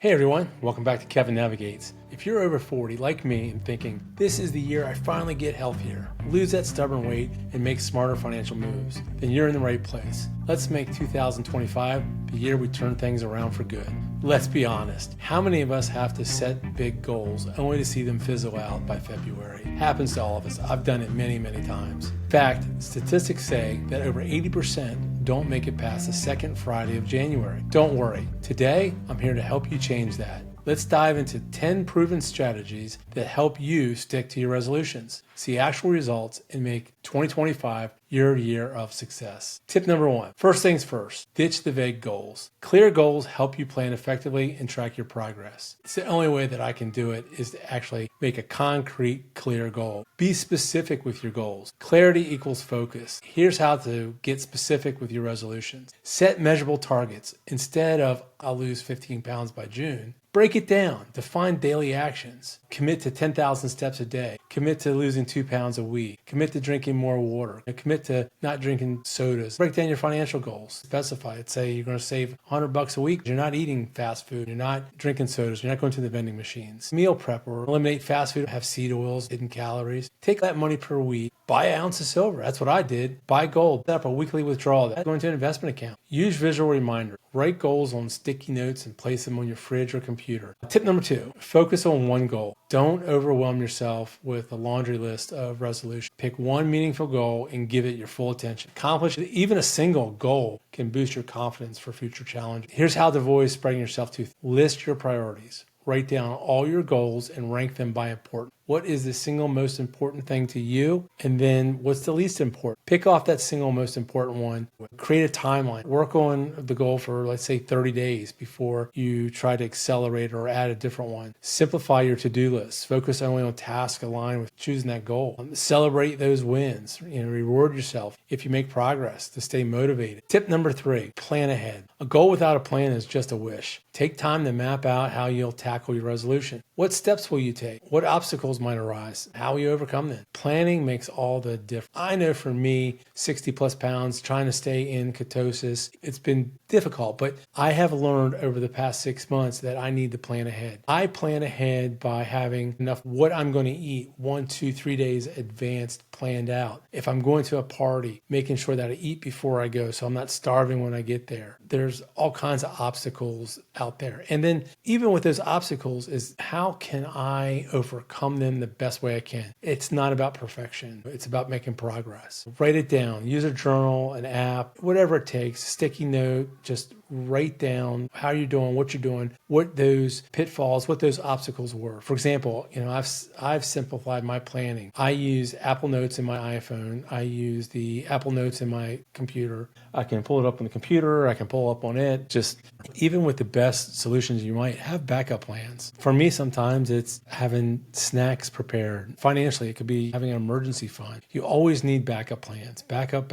Hey everyone, welcome back to Kevin Navigates. If you're over 40 like me and thinking, this is the year I finally get healthier, lose that stubborn weight, and make smarter financial moves, then you're in the right place. Let's make 2025 the year we turn things around for good. Let's be honest, how many of us have to set big goals only to see them fizzle out by February? Happens to all of us. I've done it many times. In fact, statistics say that over 80% don't make it past the second Friday of January. Don't worry, today I'm here to help you change that. Let's dive into 10 proven strategies that help you stick to your resolutions, see actual results, and make 2025 your year of success. Tip number 1, first things first, ditch the vague goals. Clear goals help you plan effectively and track your progress. It's the only way that I can do it is to actually make a concrete, clear goal. Be specific with your goals. Clarity equals focus. Here's how to get specific with your resolutions. Set measurable targets. Instead of, I'll lose 15 pounds by June, break it down. Define daily actions. Commit to 10,000 steps a day. Commit to losing 2 pounds a week. Commit to drinking more water. Commit to not drinking sodas. Break down your financial goals. Specify it. Say you're going to save $100 a week. You're not eating fast food. You're not drinking sodas. You're not going to the vending machines. Meal prep or eliminate fast food. Have seed oils, hidden calories. Take that money per week. Buy an ounce of silver. That's what I did. Buy gold. Set up a weekly withdrawal. That's going to an investment account. Use visual reminders. Write goals on sticky notes and place them on your fridge or computer. Tip number 2, focus on one goal. Don't overwhelm yourself with a laundry list of resolutions. Pick one meaningful goal and give it your full attention. Accomplish even a single goal can boost your confidence for future challenges. Here's how to avoid spreading yourself too thin. List your priorities. Write down all your goals and rank them by importance. What is the single most important thing to you? And then what's the least important? Pick off that single most important one. Create a timeline. Work on the goal for, let's say, 30 days before you try to accelerate or add a different one. Simplify your to-do list. Focus only on tasks aligned with choosing that goal. Celebrate those wins. Reward yourself if you make progress to stay motivated. Tip number 3, plan ahead. A goal without a plan is just a wish. Take time to map out how you'll tackle your resolution. What steps will you take? What obstacles might arise? How will you overcome them? Planning makes all the difference. I know for me, 60 plus pounds, trying to stay in ketosis, it's been difficult, but I have learned over the past 6 months that I need to plan ahead. I plan ahead by having enough what I'm going to eat 1, 2, 3 days advanced planned out. If I'm going to a party, making sure that I eat before I go so I'm not starving when I get there. There's all kinds of obstacles out there. And then even with those obstacles is how can I overcome them the best way I can? It's not about perfection. It's about making progress. Write it down. Use a journal, an app, whatever it takes, sticky note, just write down how you're doing, what you're doing, what those pitfalls, what those obstacles were. For example, I've simplified my planning. I use Apple Notes in my iPhone. I use the Apple Notes in my computer. I can pull it up on the computer. I can pull up on it. Just even with the best solutions, you might have backup plans. For me, sometimes it's having snacks prepared. Financially, it could be having an emergency fund. You always need backup plans. Backup,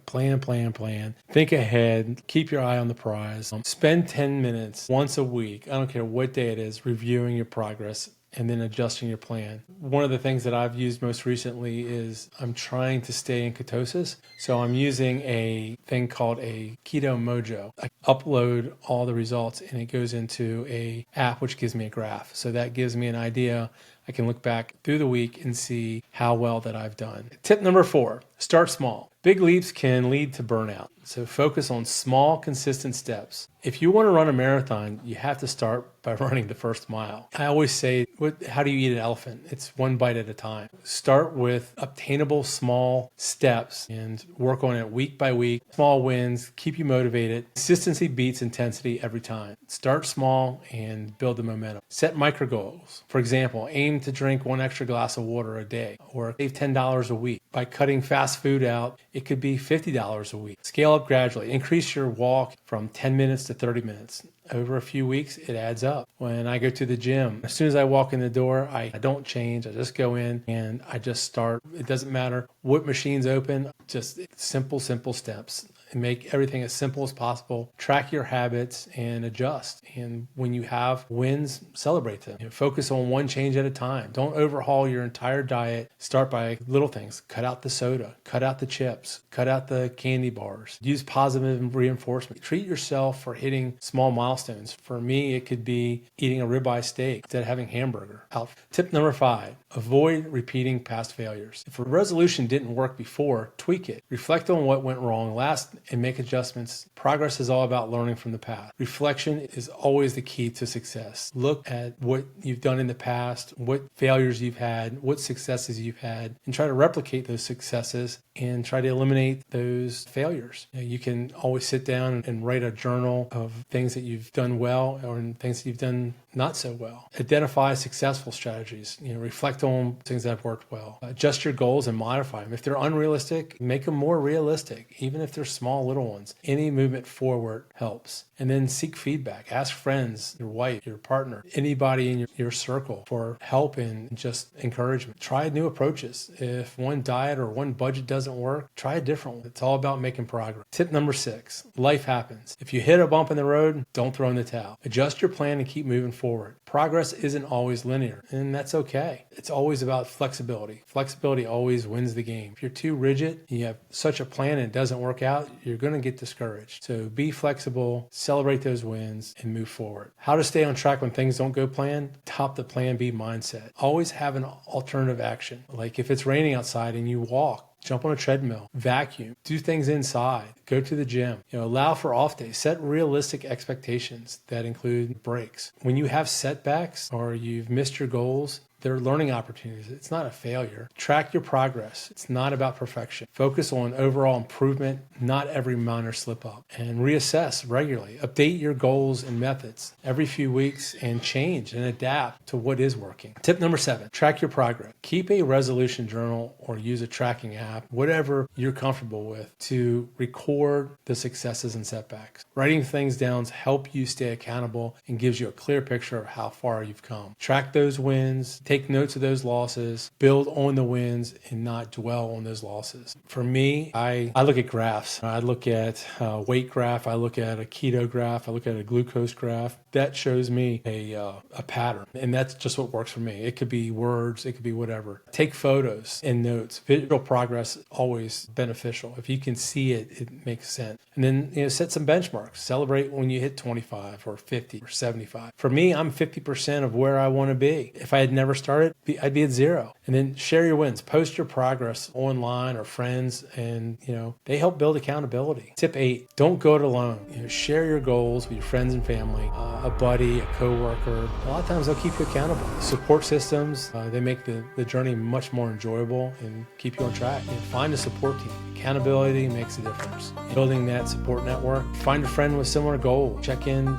plan. Think ahead. Keep your eye on the prize. Spend 10 minutes once a week, I don't care what day it is, reviewing your progress and then adjusting your plan. One of the things that I've used most recently is I'm trying to stay in ketosis. So I'm using a thing called a Keto Mojo. I upload all the results and it goes into a app which gives me a graph. So that gives me an idea. I can look back through the week and see how well that I've done. Tip number 4, start small. Big leaps can lead to burnout. So focus on small, consistent steps. If you want to run a marathon, you have to start by running the first mile. I always say, how do you eat an elephant? It's one bite at a time. Start with obtainable small steps and work on it week by week. Small wins, keep you motivated. Consistency beats intensity every time. Start small and build the momentum. Set micro goals. For example, aim to drink 1 extra glass of water a day or save $10 a week. By cutting fast food out, it could be $50 a week. Scale up gradually. Increase your walk from 10 minutes to 30 minutes. Over a few weeks, it adds up. When I go to the gym, as soon as I walk in the door, I don't change. I just go in and I just start. It doesn't matter what machine's open, just simple steps. and make everything as simple as possible. Track your habits and adjust. And when you have wins, celebrate them. Focus on one change at a time. Don't overhaul your entire diet. Start by little things. Cut out the soda, cut out the chips, cut out the candy bars. Use positive reinforcement. Treat yourself for hitting small milestones. For me, it could be eating a ribeye steak instead of having hamburger. Tip number 5, avoid repeating past failures. If a resolution didn't work before, tweak it. Reflect on what went wrong last and make adjustments. Progress is all about learning from the past. Reflection is always the key to success. Look at what you've done in the past, what failures you've had, what successes you've had, and try to replicate those successes and try to eliminate those failures. You can always sit down and write a journal of things that you've done well or things that you've done not so well. Identify successful strategies. Reflect on things that have worked well. Adjust your goals and modify them. If they're unrealistic, make them more realistic, even if they're small little ones. Any movement forward helps. And then seek feedback. Ask friends, your wife, your partner, anybody in your circle for help and just encouragement. Try new approaches. If one diet or one budget doesn't work, try a different one. It's all about making progress. Tip number 6, life happens. If you hit a bump in the road, don't throw in the towel. Adjust your plan and keep moving forward. Progress isn't always linear, and that's okay. It's always about flexibility. Flexibility always wins the game. If you're too rigid, you have such a plan and it doesn't work out, you're going to get discouraged. So be flexible, celebrate those wins, and move forward. How to stay on track when things don't go planned? Adopt the plan B mindset. Always have an alternative action. Like if it's raining outside and you walk, jump on a treadmill, vacuum, do things inside, go to the gym, allow for off days, set realistic expectations that include breaks. When you have setbacks or you've missed your goals, they're learning opportunities. It's not a failure. Track your progress. It's not about perfection. Focus on overall improvement, not every minor slip up. And reassess regularly. Update your goals and methods every few weeks and change and adapt to what is working. Tip number 7, track your progress. Keep a resolution journal or use a tracking app, whatever you're comfortable with, to record the successes and setbacks. Writing things down helps you stay accountable and gives you a clear picture of how far you've come. Track those wins. Take notes of those losses, build on the wins, and not dwell on those losses. For me, I look at graphs. I look at a weight graph. I look at a keto graph. I look at a glucose graph. That shows me a pattern, and that's just what works for me. It could be words. It could be whatever. Take photos and notes. Visual progress is always beneficial. If you can see it, it makes sense. And then set some benchmarks. Celebrate when you hit 25 or 50 or 75. For me, I'm 50% of where I want to be. If I had never started, I'd be at 0. And then share your wins. Post your progress online or friends, and they help build accountability. Tip 8, don't go it alone. Share your goals with your friends and family, a buddy, a coworker. A lot of times they'll keep you accountable. Support systems, they make the journey much more enjoyable and keep you on track. Find a support team. Accountability makes a difference. Building that support network. Find a friend with similar goals. Check in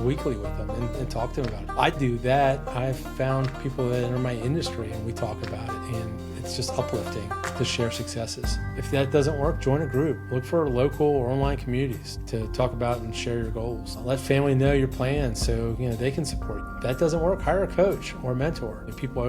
weekly with them and talk to them about it. I do that. I've found people that are in my industry and we talk about it, and it's just uplifting to share successes. If that doesn't work, join a group. Look for local or online communities to talk about and share your goals. Let family know your plans so they can support you. If that doesn't work, hire a coach or a mentor. If people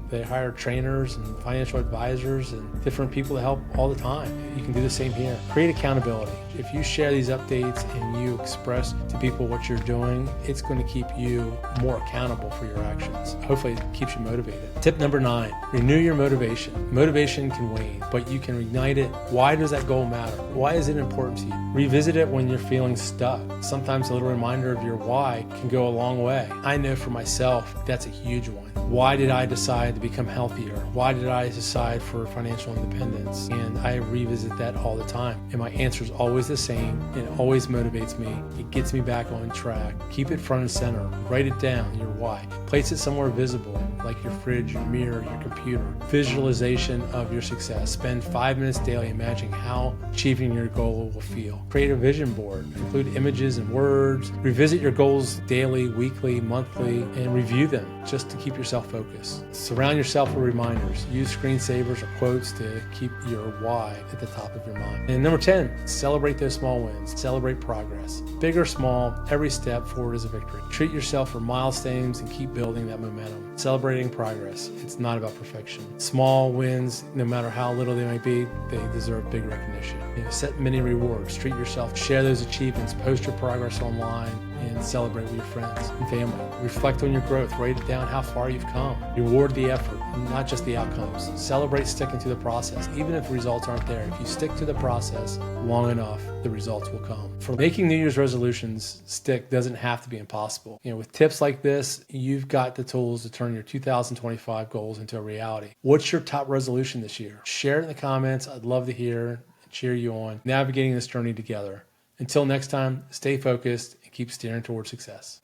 they hire trainers and financial advisors and different people to help all the time. You can do the same here. Create accountability. If you share these updates and you express to people what you're doing, it's going to keep you more accountable for your actions. Hopefully it keeps you motivated. Tip number 9, renew your motivation. Motivation can wane, but you can ignite it. Why does that goal matter? Why is it important to you? Revisit it when you're feeling stuck. Sometimes a little reminder of your why can go a long way. I know for myself, that's a huge one. Why did I decide to become healthier? Why did I decide for financial independence? And I revisit that all the time. And my answer is always the same. It always motivates me. It gets me back on track. Keep it front and center. Write it down, your why. Place it somewhere visible, like your fridge, your mirror, your computer. Visualization of your success. Spend 5 minutes daily imagining how achieving your goal will feel. Create a vision board. Include images and words. Revisit your goals daily, weekly, monthly, and review them just to keep yourself focused. Surround yourself with reminders. Use screensavers or quotes to keep your why at the top of your mind. And number 10, celebrate those small wins. Celebrate progress. Big or small, every step forward is a victory. Treat yourself for milestones dreams and keep building that momentum. Celebrating progress. It's not about perfection. Small wins, no matter how little they might be, they deserve big recognition. Set many rewards. Treat yourself. Share those achievements. Post your progress online and celebrate with your friends and family. Reflect on your growth. Write it down how far you've come. Reward the effort, not just the outcomes. Celebrate sticking to the process. Even if results aren't there, if you stick to the process long enough, the results will come. For making New Year's resolutions stick doesn't have to be impossible. With tips like this, you've got the tools to turn your 2025 goals into a reality. What's your top resolution this year? Share it in the comments. I'd love to hear and cheer you on, navigating this journey together. Until next time, stay focused and keep steering towards success.